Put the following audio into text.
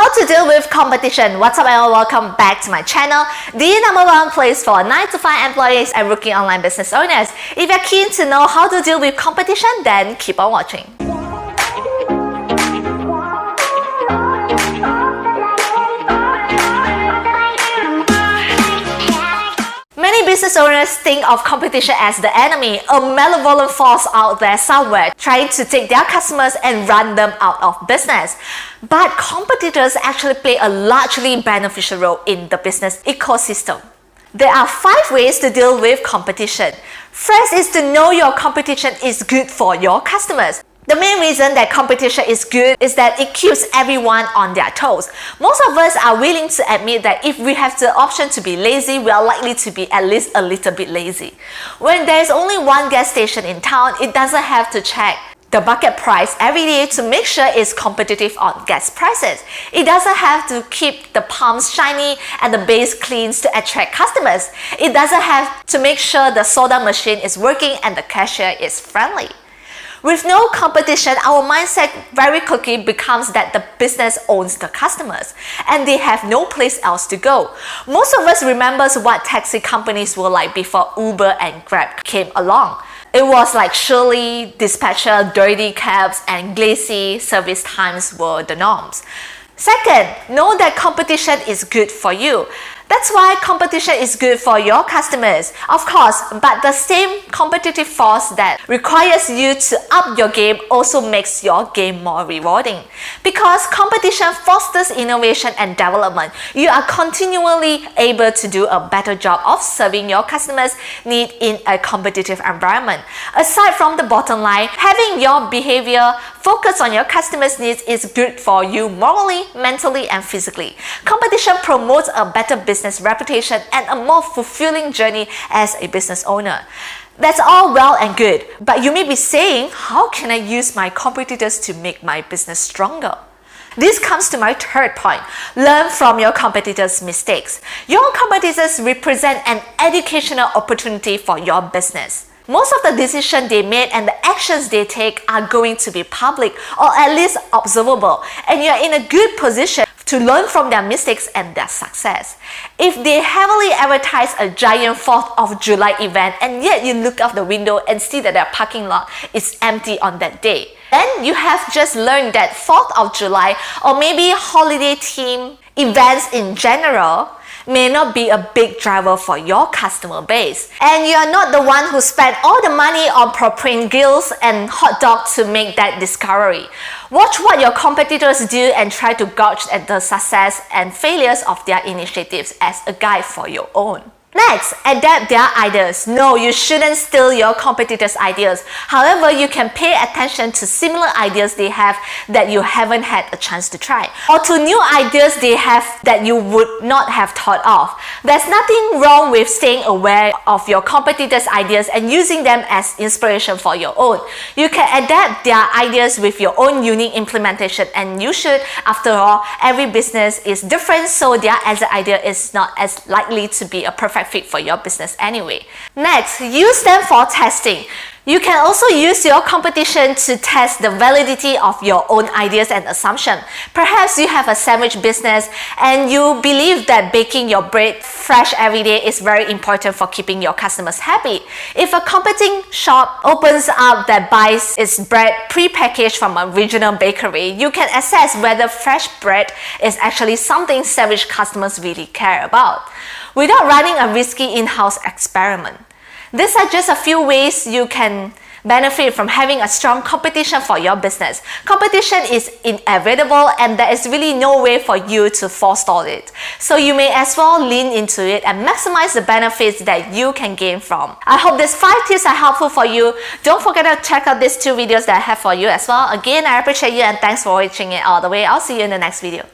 How to deal with competition. What's up everyone, welcome back to my channel, the #1 place for 9-to-5 employees and rookie online business owners. If you're keen to know how to deal with competition, then keep on watching. Many business owners think of competition as the enemy, a malevolent force out there somewhere trying to take their customers and run them out of business. But competitors actually play a largely beneficial role in the business ecosystem. There are 5 ways to deal with competition. First is to know your competition is good for your customers. The main reason that competition is good is that it keeps everyone on their toes. Most of us are willing to admit that if we have the option to be lazy, we are likely to be at least a little bit lazy. When there is only one gas station in town, it doesn't have to check the bucket price every day to make sure it's competitive on gas prices. It doesn't have to keep the pumps shiny and the base clean to attract customers. It doesn't have to make sure the soda machine is working and the cashier is friendly. With no competition, our mindset very quickly becomes that the business owns the customers and they have no place else to go. Most of us remembers what taxi companies were like before Uber and Grab came along. It was like Shirley, dispatcher, dirty cabs, and glassy service times were the norms. Second, know that competition is good for you. That's why competition is good for your customers, of course, but the same competitive force that requires you to up your game also makes your game more rewarding. Because competition fosters innovation and development, you are continually able to do a better job of serving your customers' needs in a competitive environment. Aside from the bottom line, having your behavior focus on your customers' needs is good for you morally, mentally, and physically. Competition promotes a better business reputation and a more fulfilling journey as a business owner. That's all well and good, but you may be saying, how can I use my competitors to make my business stronger? This comes to my third point. Learn from your competitors' mistakes. Your competitors represent an educational opportunity for your business. Most of the decisions they made and the actions they take are going to be public or at least observable, and you're in a good position to learn from their mistakes and their success. If they heavily advertise a giant 4th of July event and yet you look out the window and see that their parking lot is empty on that day, then you have just learned that 4th of July or maybe holiday theme events in general may not be a big driver for your customer base. And you are not the one who spent all the money on propane grills and hot dogs to make that discovery. Watch what your competitors do and try to gauge at the success and failures of their initiatives as a guide for your own. Next, adapt their ideas. No, you shouldn't steal your competitors' ideas. However, you can pay attention to similar ideas they have that you haven't had a chance to try, or to new ideas they have that you would not have thought of. There's nothing wrong with staying aware of your competitors' ideas and using them as inspiration for your own. You can adapt their ideas with your own unique implementation, and you should. After all, every business is different, so their idea is not as likely to be a perfect fit for your business anyway. Next, use them for testing. You can also use your competition to test the validity of your own ideas and assumptions. Perhaps you have a sandwich business and you believe that baking your bread fresh every day is very important for keeping your customers happy. If a competing shop opens up that buys its bread pre-packaged from a regional bakery, you can assess whether fresh bread is actually something sandwich customers really care about, without running a risky in-house experiment. These are just a few ways you can benefit from having a strong competition for your business. Competition is inevitable and there is really no way for you to forestall it. So you may as well lean into it and maximize the benefits that you can gain from. I hope these 5 tips are helpful for you. Don't forget to check out these 2 videos that I have for you as well. Again, I appreciate you and thanks for watching it all the way. I'll see you in the next video.